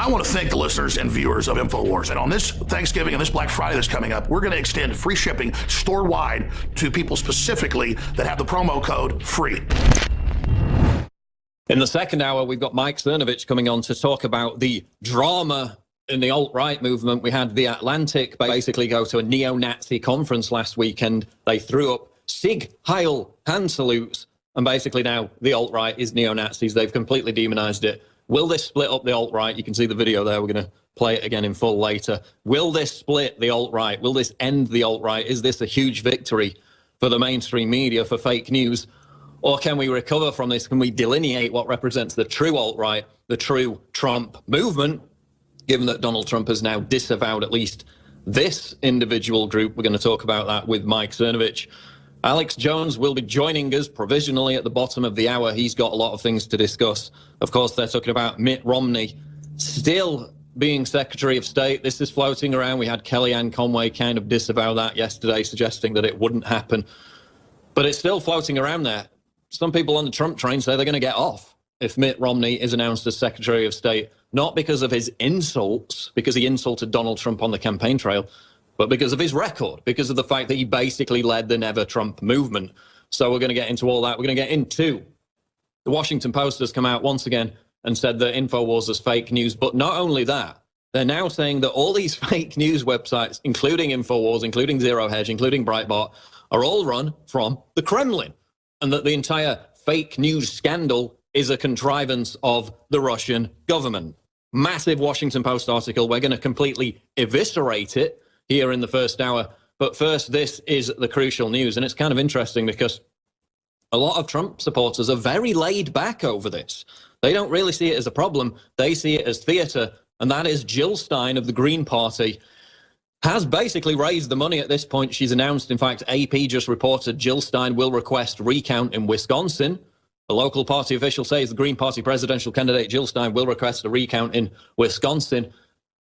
I want to thank the listeners and viewers of InfoWars. And on this Thanksgiving and this Black Friday that's coming up, we're going to extend free shipping store-wide to people specifically that have the promo code FREE. In the second hour, we've got Mike Cernovich coming on to talk about the drama in the alt-right movement. We had The Atlantic basically go to a neo-Nazi conference last weekend. They threw up Sieg Heil hand salutes, and basically now the alt-right is neo-Nazis. They've completely demonized it. Will this split up the alt-right? You can see the video there. We're going to play it again in full later. Will this split the alt-right? Will this end the alt-right? Is this a huge victory for the mainstream media, for fake news? Or can we recover from this? Can we delineate what represents the true alt-right, the true Trump movement, given that Donald Trump has now disavowed at least this individual group? We're going to talk about that with Mike Cernovich. Alex Jones will be joining us provisionally at the bottom of the hour. He's got a lot of things to discuss. Of course, they're talking about Mitt Romney still being Secretary of State. This is floating around. We had Kellyanne Conway kind of disavow that yesterday, suggesting that it wouldn't happen. But it's still floating around there. Some people on the Trump train say they're going to get off if Mitt Romney is announced as Secretary of State, not because of his insults, because he insulted Donald Trump on the campaign trail, but because of his record, because of the fact that he basically led the Never Trump movement. So we're going to get into all that. We're going to get into the Washington Post has come out once again and said that InfoWars is fake news. But not only that, they're now saying that all these fake news websites, including InfoWars, including Zero Hedge, including Breitbart, are all run from the Kremlin, and that the entire fake news scandal is a contrivance of the Russian government. Massive Washington Post article. We're going to completely eviscerate it here in the first hour. But first, this is the crucial news. And it's kind of interesting because a lot of Trump supporters are very laid back over this. They don't really see it as a problem. They see it as theater. And that is Jill Stein of the Green Party has basically raised the money at this point. She's announced, in fact, AP just reported Jill Stein will request recount in Wisconsin. A local party official says the Green Party presidential candidate Jill Stein will request a recount in Wisconsin.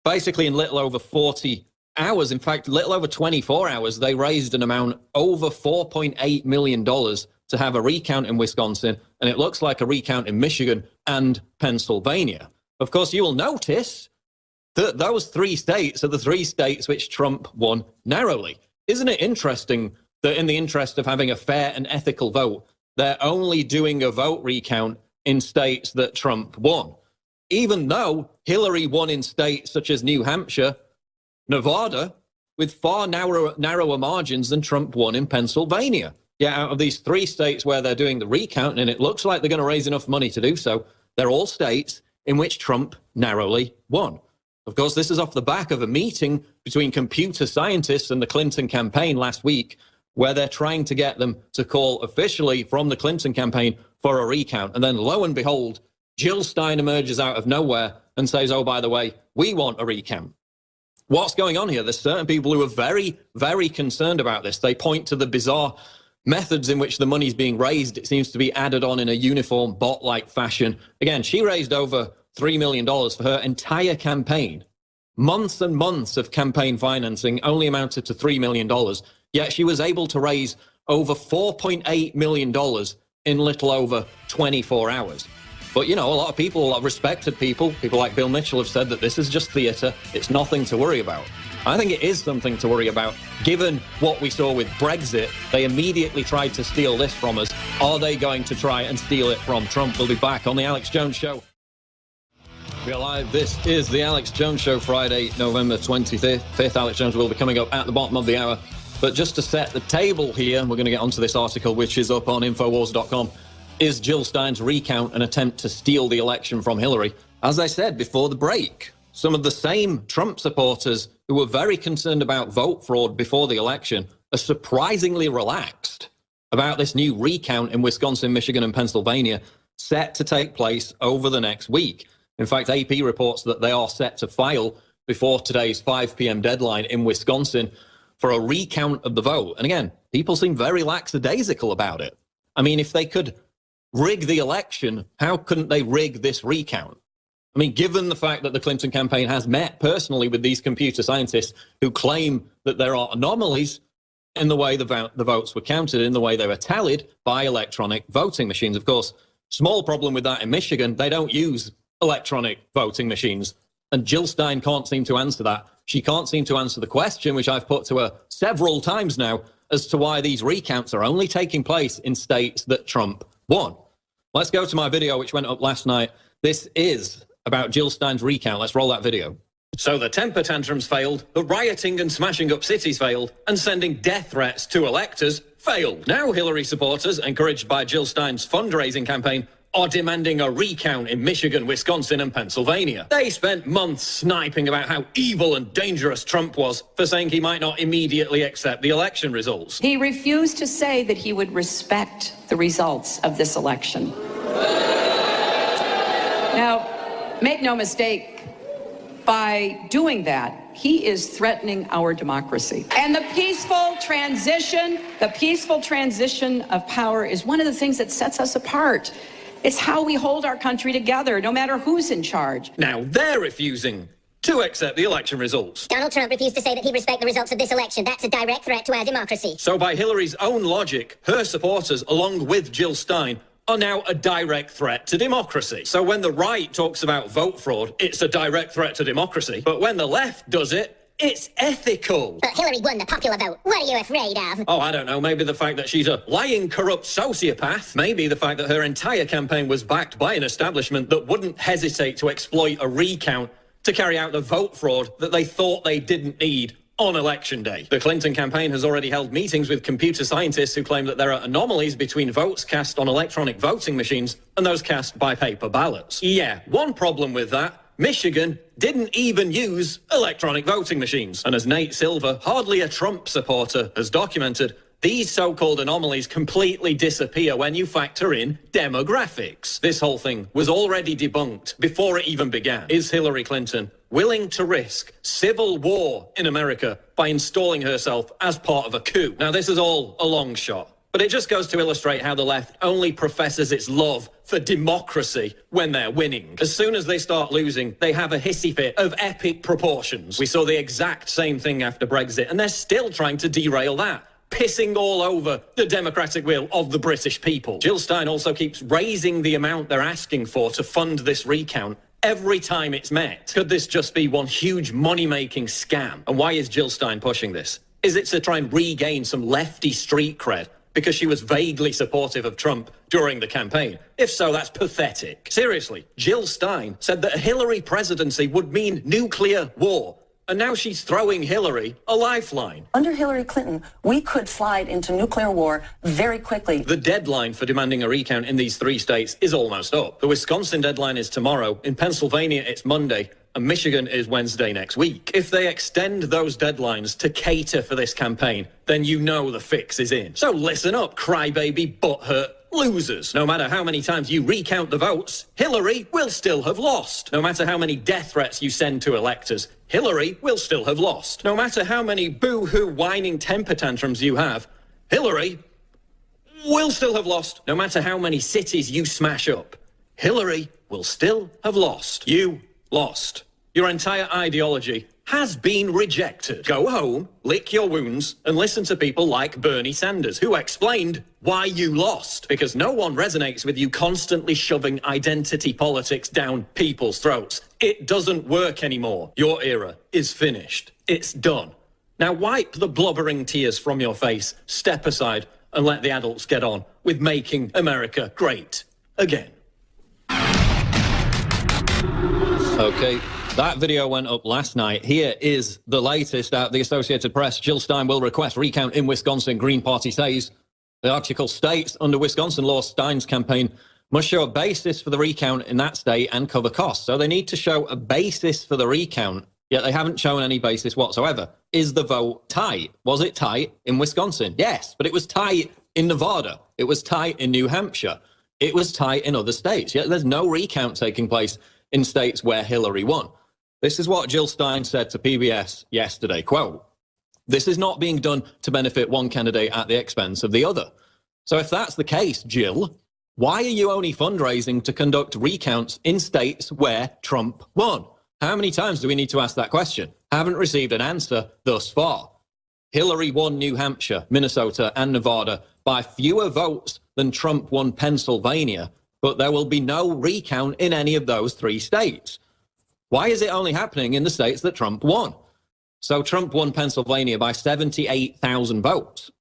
Basically, in little over 40 hours, in fact, little over 24 hours, they raised an amount over $4.8 million to have a recount in Wisconsin, and it looks like a recount in Michigan and Pennsylvania. Of course, you will notice that those three states are the three states which Trump won narrowly. Isn't it interesting that in the interest of having a fair and ethical vote, they're only doing a vote recount in states that Trump won, even though Hillary won in states such as New Hampshire, Nevada, with far narrower margins than Trump won in Pennsylvania. Yeah, out of these three states where they're doing the recount, and it looks like they're going to raise enough money to do so, they're all states in which Trump narrowly won. Of course, this is off the back of a meeting between computer scientists and the Clinton campaign last week, where they're trying to get them to call officially from the Clinton campaign for a recount. And then lo and behold, Jill Stein emerges out of nowhere and says, oh, by the way, we want a recount. What's going on here? There's certain people who are very, very concerned about this. They point to the bizarre methods in which the money's being raised. It seems to be added on in a uniform bot-like fashion. Again, she raised over $3 million for her entire campaign. Months and months of campaign financing only amounted to $3 million, yet she was able to raise over $4.8 million in little over 24 hours. But, you know, a lot of people, a lot of respected people like Bill Mitchell have said that this is just theater. It's nothing to worry about. I think it is something to worry about, given what we saw with Brexit. They immediately tried to steal this from us. Are they going to try and steal it from Trump? We'll be back on The Alex Jones Show. We are live. This is The Alex Jones Show, Friday, November 25th. Alex Jones will be coming up at the bottom of the hour. But just to set the table here, we're going to get onto this article, which is up on Infowars.com. Is Jill Stein's recount an attempt to steal the election from Hillary? As I said before the break, some of the same Trump supporters who were very concerned about vote fraud before the election are surprisingly relaxed about this new recount in Wisconsin, Michigan, and Pennsylvania set to take place over the next week. In fact, AP reports that they are set to file before today's 5 p.m. deadline in Wisconsin for a recount of the vote. And again, people seem very lackadaisical about it. I mean, if they could rig the election, how couldn't they rig this recount? I mean, given the fact that the Clinton campaign has met personally with these computer scientists who claim that there are anomalies in the way the votes were counted, in the way they were tallied by electronic voting machines. Of course, small problem with that in Michigan, they don't use electronic voting machines. And Jill Stein can't seem to answer that. She can't seem to answer the question, which I've put to her several times now, as to why these recounts are only taking place in states that Trump won. Let's go to my video, which went up last night. This is about Jill Stein's recount. Let's roll that video. So the temper tantrums failed, the rioting and smashing up cities failed, and sending death threats to electors failed. Now Hillary supporters, encouraged by Jill Stein's fundraising campaign, are demanding a recount in Michigan, Wisconsin, and Pennsylvania. They spent months sniping about how evil and dangerous Trump was for saying he might not immediately accept the election results. He refused to say that he would respect the results of this election. Now, make no mistake, by doing that, he is threatening our democracy. And the peaceful transition of power is one of the things that sets us apart. It's how we hold our country together, no matter who's in charge. Now they're refusing to accept the election results. Donald Trump refused to say that he'd respect the results of this election. That's a direct threat to our democracy. So by Hillary's own logic, her supporters, along with Jill Stein, are now a direct threat to democracy. So when the right talks about vote fraud, it's a direct threat to democracy. But when the left does it, it's ethical. But Hillary won the popular vote. What are you afraid of? Oh, I don't know. Maybe the fact that she's a lying, corrupt sociopath. Maybe the fact that her entire campaign was backed by an establishment that wouldn't hesitate to exploit a recount to carry out the vote fraud that they thought they didn't need on election day. The Clinton campaign has already held meetings with computer scientists who claim that there are anomalies between votes cast on electronic voting machines and those cast by paper ballots. Yeah, one problem with that: Michigan didn't even use electronic voting machines. And as Nate Silver, hardly a Trump supporter, has documented, these so-called anomalies completely disappear when you factor in demographics. This whole thing was already debunked before it even began. Is Hillary Clinton willing to risk civil war in America by installing herself as part of a coup? Now, this is all a long shot, but it just goes to illustrate how the left only professes its love for democracy when they're winning. As soon as they start losing, they have a hissy fit of epic proportions. We saw the exact same thing after Brexit, and they're still trying to derail that, pissing all over the democratic will of the British people. Jill Stein also keeps raising the amount they're asking for to fund this recount every time it's met. Could this just be one huge money-making scam? And why is Jill Stein pushing this? Is it to try and regain some lefty street cred because she was vaguely supportive of Trump during the campaign? If so, that's pathetic. Seriously, Jill Stein said that a Hillary presidency would mean nuclear war. And now she's throwing Hillary a lifeline. Under Hillary Clinton, we could slide into nuclear war very quickly. The deadline for demanding a recount in these 3 states is almost up. The Wisconsin deadline is tomorrow. In Pennsylvania, it's Monday. And Michigan is Wednesday next week. If they extend those deadlines to cater for this campaign, then you know the fix is in. So listen up, crybaby, butthurt losers. No matter how many times you recount the votes, Hillary will still have lost. No matter how many death threats you send to electors, Hillary will still have lost. No matter how many boo-hoo whining temper tantrums you have, Hillary will still have lost. No matter how many cities you smash up, Hillary will still have lost. You lost. Your entire ideology has been rejected. Go home, lick your wounds, and listen to people like Bernie Sanders, who explained why you lost. Because no one resonates with you constantly shoving identity politics down people's throats. It doesn't work anymore. Your era is finished. It's done. Now wipe the blubbering tears from your face, step aside, and let the adults get on with making America great again. Okay. That video went up last night. Here is the latest out of the Associated Press. Jill Stein will request recount in Wisconsin, Green Party says. The article states, under Wisconsin law, Stein's campaign must show a basis for the recount in that state and cover costs. So they need to show a basis for the recount, yet they haven't shown any basis whatsoever. Is the vote tight? Was it tight in Wisconsin? Yes, but it was tight in Nevada. It was tight in New Hampshire. It was tight in other states. Yet there's no recount taking place in states where Hillary won. This is what Jill Stein said to PBS yesterday, quote, "This is not being done to benefit one candidate at the expense of the other." So if that's the case, Jill, why are you only fundraising to conduct recounts in states where Trump won? How many times do we need to ask that question? Haven't received an answer thus far. Hillary won New Hampshire, Minnesota, and Nevada by fewer votes than Trump won Pennsylvania, but there will be no recount in any of those 3 states. Why is it only happening in the states that Trump won? So Trump won Pennsylvania by 78,000 votes.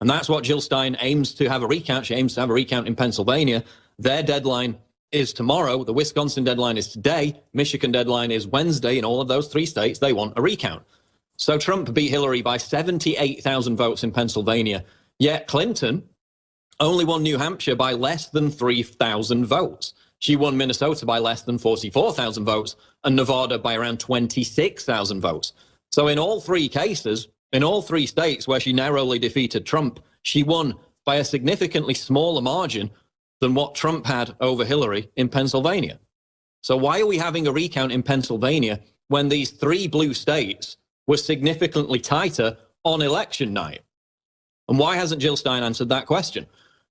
And that's what Jill Stein aims to have a recount. She aims to have a recount in Pennsylvania. Their deadline is tomorrow. The Wisconsin deadline is today. Michigan deadline is Wednesday. In all of those 3 states, they want a recount. So Trump beat Hillary by 78,000 votes in Pennsylvania. Yet Clinton only won New Hampshire by less than 3,000 votes. She won Minnesota by less than 44,000 votes and Nevada by around 26,000 votes. So in all 3 cases, in all 3 states where she narrowly defeated Trump, she won by a significantly smaller margin than what Trump had over Hillary in Pennsylvania. So why are we having a recount in Pennsylvania when these 3 blue states were significantly tighter on election night? And why hasn't Jill Stein answered that question?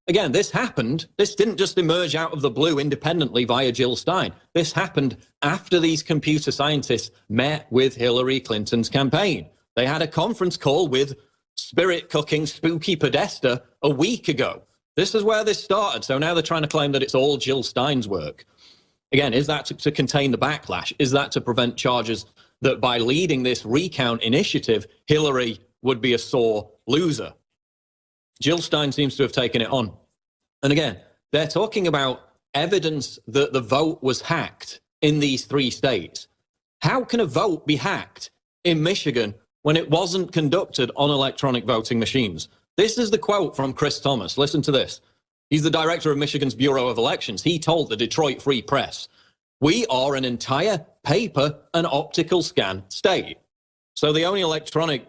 Again, this happened. This didn't just emerge out of the blue independently via Jill Stein. This happened after these computer scientists met with Hillary Clinton's campaign. They had a conference call with spirit cooking spooky Podesta a week ago. This is where this started. So now they're trying to claim that it's all Jill Stein's work. Again, is that to contain the backlash? Is that to prevent charges that by leading this recount initiative, Hillary would be a sore loser? Jill Stein seems to have taken it on. And again, they're talking about evidence that the vote was hacked in these 3 states. How can a vote be hacked in Michigan when it wasn't conducted on electronic voting machines? This is the quote from Chris Thomas. Listen to this. He's the director of Michigan's Bureau of Elections. He told the Detroit Free Press, "We are an entire paper and optical scan state." So the only electronic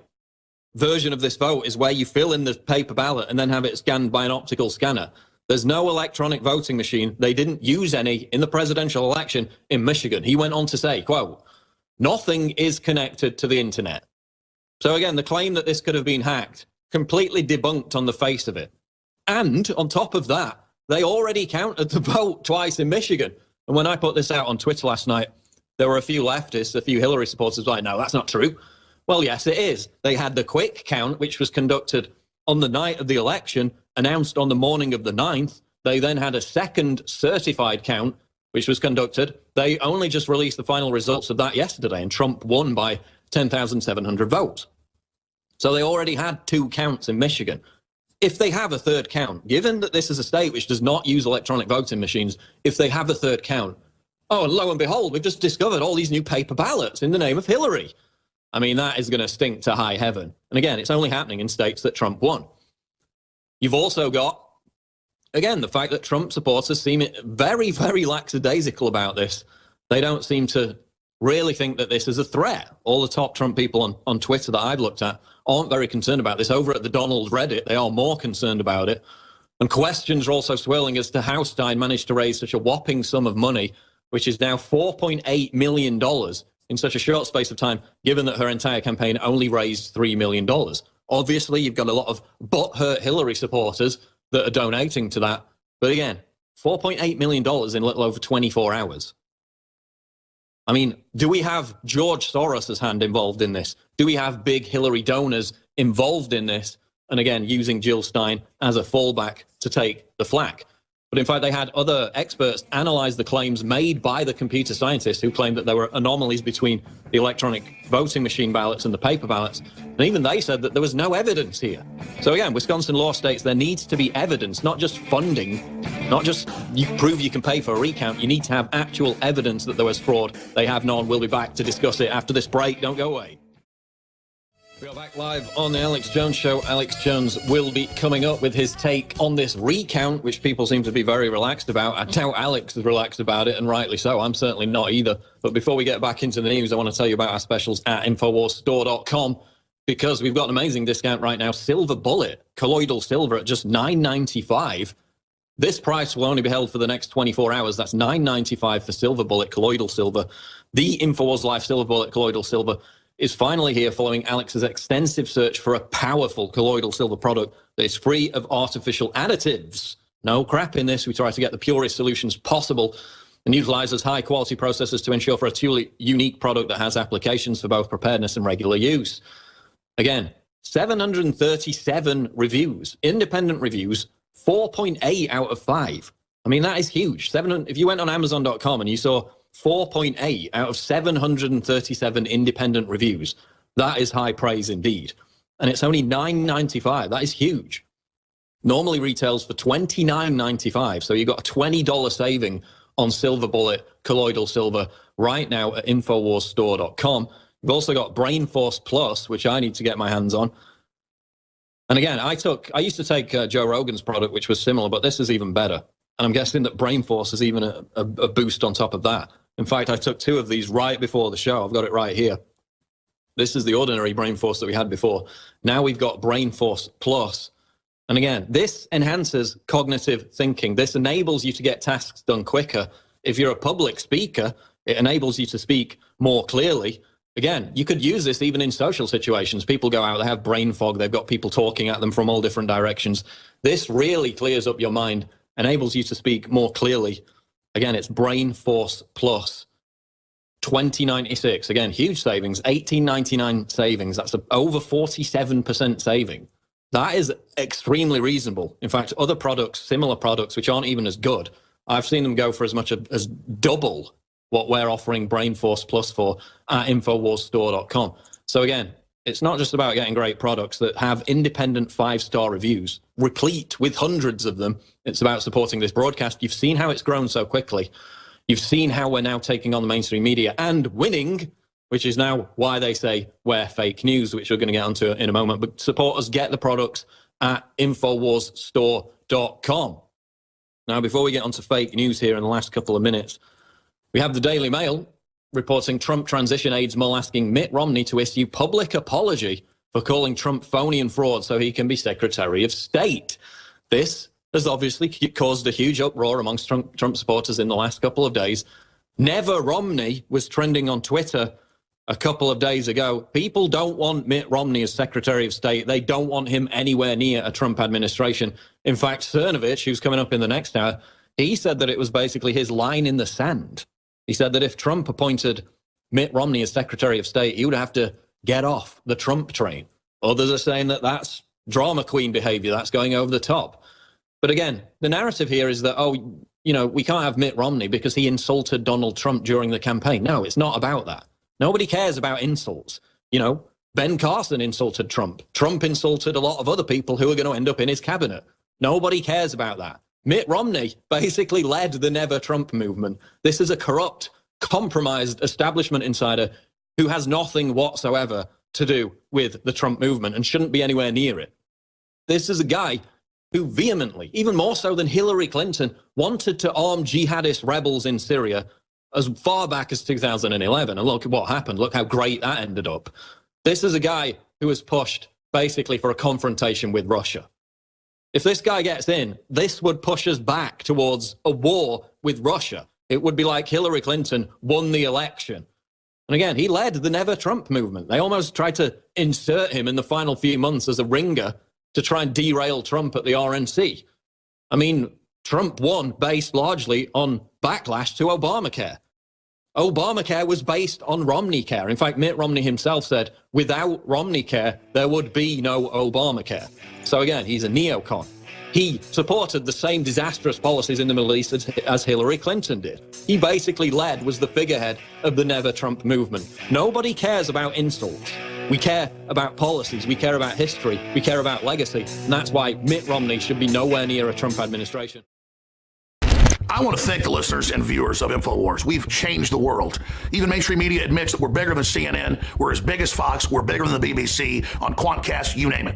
version of this vote is where you fill in the paper ballot and then have it scanned by an optical scanner. There's no electronic voting machine. They didn't use any in the presidential election in Michigan. He went on to say, quote, "Nothing is connected to the internet." So again, the claim that this could have been hacked, completely debunked on the face of it. And on top of that, they already counted the vote twice in Michigan. And when I put this out on Twitter last night, there were a few leftists, a few Hillary supporters like, "No, that's not true." Well, yes, it is. They had the quick count, which was conducted on the night of the election, announced on the morning of the 9th. They then had a second certified count, which was conducted. They only just released the final results of that yesterday, and Trump won by 10,700 votes. So they already had 2 counts in Michigan. If they have a third count, given that this is a state which does not use electronic voting machines, if they have a third count, oh, and lo and behold, we've just discovered all these new paper ballots in the name of Hillary. I mean, that is going to stink to high heaven. And again, it's only happening in states that Trump won. You've also got, again, the fact that Trump supporters seem very, very lackadaisical about this. They don't seem to really think that this is a threat. All the top Trump people on Twitter that I've looked at aren't very concerned about this. Over at the Donald Reddit, they are more concerned about it. And questions are also swirling as to how Stein managed to raise such a whopping sum of money, which is now $4.8 million in such a short space of time, given that her entire campaign only raised $3 million. Obviously, you've got a lot of butthurt Hillary supporters that are donating to that. But again, $4.8 million in a little over 24 hours. I mean, do we have George Soros' hand involved in this? Do we have big Hillary donors involved in this? And again, using Jill Stein as a fallback to take the flak. But in fact, they had other experts analyze the claims made by the computer scientists who claimed that there were anomalies between the electronic voting machine ballots and the paper ballots. And even they said that there was no evidence here. So again, Wisconsin law states there needs to be evidence, not just funding, not just you prove you can pay for a recount. You need to have actual evidence that there was fraud. They have none. We'll be back to discuss it after this break. Don't go away. We are back live on the Alex Jones Show. Alex Jones will be coming up with his take on this recount, which people seem to be very relaxed about. I doubt Alex is relaxed about it, and rightly so. I'm certainly not either. But before we get back into the news, I want to tell you about our specials at InfoWarsStore.com, because we've got an amazing discount right now. Silver Bullet, colloidal silver at just $9.95. This price will only be held for the next 24 hours. That's $9.95 for Silver Bullet, colloidal silver. The InfoWars Life Silver Bullet, colloidal silver is finally here following Alex's extensive search for a powerful colloidal silver product that is free of artificial additives. No crap in this. We try to get the purest solutions possible and utilizes high-quality processes to ensure for a truly unique product that has applications for both preparedness and regular use. Again, 737 reviews, independent reviews, 4.8 out of 5. I mean, that is huge. If you went on Amazon.com and you saw 4.8 out of 737 independent reviews, that is high praise indeed. And it's only $9.95. That is huge. Normally retails for $29.95. So you got a $20 saving on Silver Bullet colloidal silver right now at InfoWarsStore.com. We've also got Brain Force Plus, which I need to get my hands on. And again, I used to take Joe Rogan's product, which was similar, but this is even better. And I'm guessing that Brain Force is even a boost on top of that. In fact, I took 2 of these right before the show. I've got it right here. This is the ordinary Brain Force that we had before. Now we've got Brain Force Plus. And again, this enhances cognitive thinking. This enables you to get tasks done quicker. If you're a public speaker, it enables you to speak more clearly. Again, you could use this even in social situations. People go out, they have brain fog, they've got people talking at them from all different directions. This really clears up your mind, enables you to speak more clearly. Again, it's Brain Force Plus. $20.96. Again, huge savings. $18.99 savings. That's over 47% saving. That is extremely reasonable. In fact, other products, similar products, which aren't even as good, I've seen them go for as much as double what we're offering Brain Force Plus for at InfoWarsStore.com. So again, it's not just about getting great products that have independent 5-star reviews, replete with hundreds of them. It's about supporting this broadcast. You've seen how it's grown so quickly. You've seen how we're now taking on the mainstream media and winning, which is now why they say we're fake news, which we're going to get onto in a moment. But support us, get the products at InfoWarsStore.com. Now, before we get onto fake news here in the last couple of minutes, we have the Daily Mail reporting Trump transition aides Mull asking Mitt Romney to issue public apology for calling Trump phony and fraud so he can be Secretary of State. This has obviously caused a huge uproar amongst Trump supporters in the last couple of days. Never Romney was trending on Twitter a couple of days ago. People don't want Mitt Romney as Secretary of State. They don't want him anywhere near a Trump administration. In fact, Cernovich, who's coming up in the next hour, he said that it was basically his line in the sand. He said that if Trump appointed Mitt Romney as Secretary of State, he would have to get off the Trump train. Others are saying that that's drama queen behavior. That's going over the top. But again, the narrative here is that, we can't have Mitt Romney because he insulted Donald Trump during the campaign. No, it's not about that. Nobody cares about insults. Ben Carson insulted Trump. Trump insulted a lot of other people who are going to end up in his cabinet. Nobody cares about that. Mitt Romney basically led the Never Trump movement. This is a corrupt, compromised establishment insider who has nothing whatsoever to do with the Trump movement and shouldn't be anywhere near it. This is a guy who vehemently, even more so than Hillary Clinton, wanted to arm jihadist rebels in Syria as far back as 2011. And look at what happened. Look how great that ended up. This is a guy who was pushed basically for a confrontation with Russia. If this guy gets in, this would push us back towards a war with Russia. It would be like Hillary Clinton won the election. And again, he led the Never Trump movement. They almost tried to insert him in the final few months as a ringer to try and derail Trump at the RNC. I mean, Trump won based largely on backlash to Obamacare. Obamacare was based on Romney Care. In fact, Mitt Romney himself said, without Romney Care, there would be no Obamacare. So again, he's a neocon. He supported the same disastrous policies in the Middle East as Hillary Clinton did. He basically was the figurehead of the Never Trump movement. Nobody cares about insults. We care about policies. We care about history. We care about legacy. And that's why Mitt Romney should be nowhere near a Trump administration. I want to thank the listeners and viewers of InfoWars. We've changed the world. Even mainstream media admits that we're bigger than CNN. We're as big as Fox. We're bigger than the BBC, on Quantcast, you name it.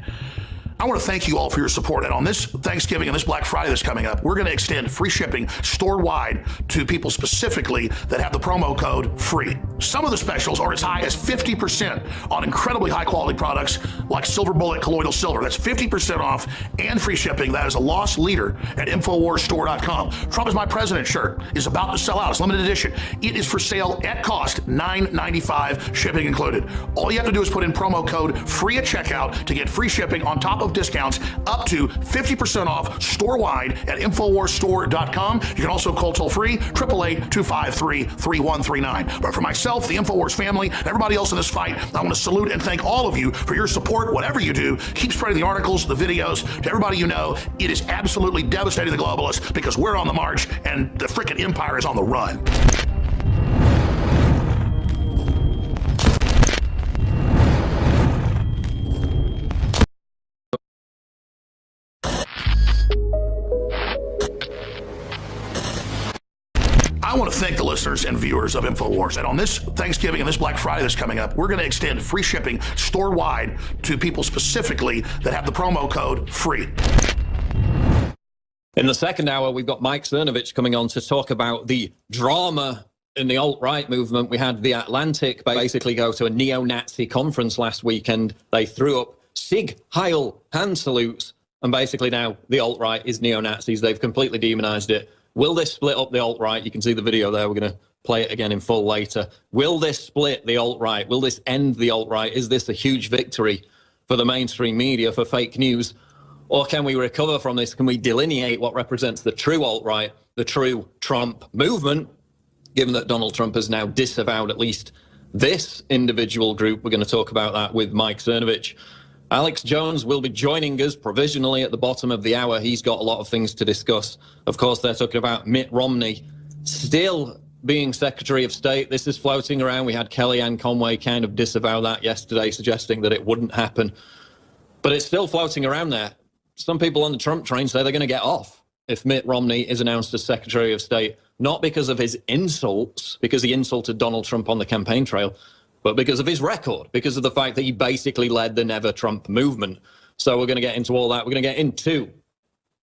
I want to thank you all for your support. And on this Thanksgiving and this Black Friday that's coming up, we're going to extend free shipping store-wide to people specifically that have the promo code FREE. Some of the specials are as high as 50% on incredibly high-quality products like Silver Bullet colloidal silver. That's 50% off and free shipping. That is a loss leader at InfoWarsStore.com. Trump is My President shirt is about to sell out. It's limited edition. It is for sale at cost, $9.95, shipping included. All you have to do is put in promo code FREE at checkout to get free shipping on top of discounts up to 50% off store-wide at InfoWarsStore.com. You can also call toll-free 888-253-3139. But for myself, myself, the InfoWars family, and everybody else in this fight, I want to salute and thank all of you for your support. Whatever you do, keep spreading the articles, the videos to everybody you know. It is absolutely devastating the globalists because we're on the march and the frickin' empire is on the run. I want to thank the listeners and viewers of InfoWars. And on this Thanksgiving and this Black Friday that's coming up, we're going to extend free shipping store-wide to people specifically that have the promo code FREE. In the second hour, we've got Mike Cernovich coming on to talk about the drama in the alt-right movement. We had The Atlantic basically go to a neo-Nazi conference last weekend. They threw up Sieg Heil hand salutes, and basically now the alt-right is neo-Nazis. They've completely demonized it. Will this split up the alt-right? You can see the video there. We're going to play it again in full later. Will this split the alt-right? Will this end the alt-right? Is this a huge victory for the mainstream media, for fake news? Or can we recover from this? Can we delineate what represents the true alt-right, the true Trump movement, given that Donald Trump has now disavowed at least this individual group? We're going to talk about that with Mike Cernovich. Alex Jones will be joining us provisionally at the bottom of the hour. He's got a lot of things to discuss. Of course, they're talking about Mitt Romney still being Secretary of State. This is floating around. We had Kellyanne Conway kind of disavow that yesterday, suggesting that it wouldn't happen. But it's still floating around there. Some people on the Trump train say they're going to get off if Mitt Romney is announced as Secretary of State, not because of his insults, because he insulted Donald Trump on the campaign trail, but because of his record, because of the fact that he basically led the Never Trump movement. So we're going to get into all that. We're going to get into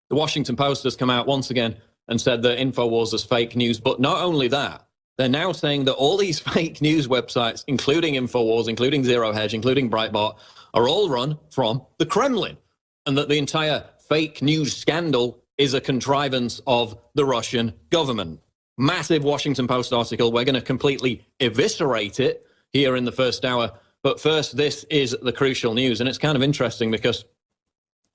the Washington Post has come out once again and said that InfoWars is fake news. But not only that, they're now saying that all these fake news websites, including InfoWars, including Zero Hedge, including Breitbart, are all run from the Kremlin, and that the entire fake news scandal is a contrivance of the Russian government. Massive Washington Post article. We're going to completely eviscerate it here in the first hour. But first, this is the crucial news. And it's kind of interesting because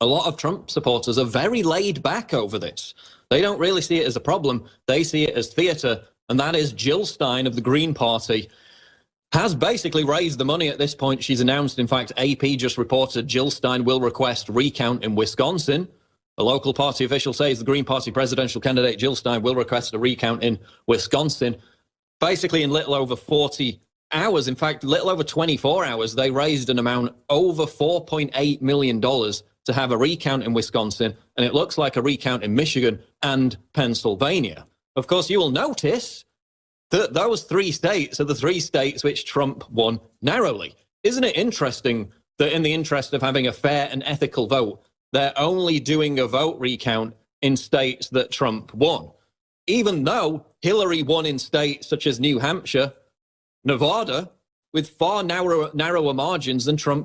a lot of Trump supporters are very laid back over this. They don't really see it as a problem. They see it as theater. And that is Jill Stein of the Green Party has basically raised the money at this point. She's announced, in fact, AP just reported Jill Stein will request recount in Wisconsin. A local party official says the Green Party presidential candidate Jill Stein will request a recount in Wisconsin. Basically, in little over 40 hours, in fact, little over 24 hours, they raised an amount over $4.8 million to have a recount in Wisconsin, and it looks like a recount in Michigan and Pennsylvania. Of course, you will notice that those three states are the three states which Trump won narrowly. Isn't it interesting that in the interest of having a fair and ethical vote, they're only doing a vote recount in states that Trump won, even though Hillary won in states such as New Hampshire, Nevada, with far narrower margins than Trump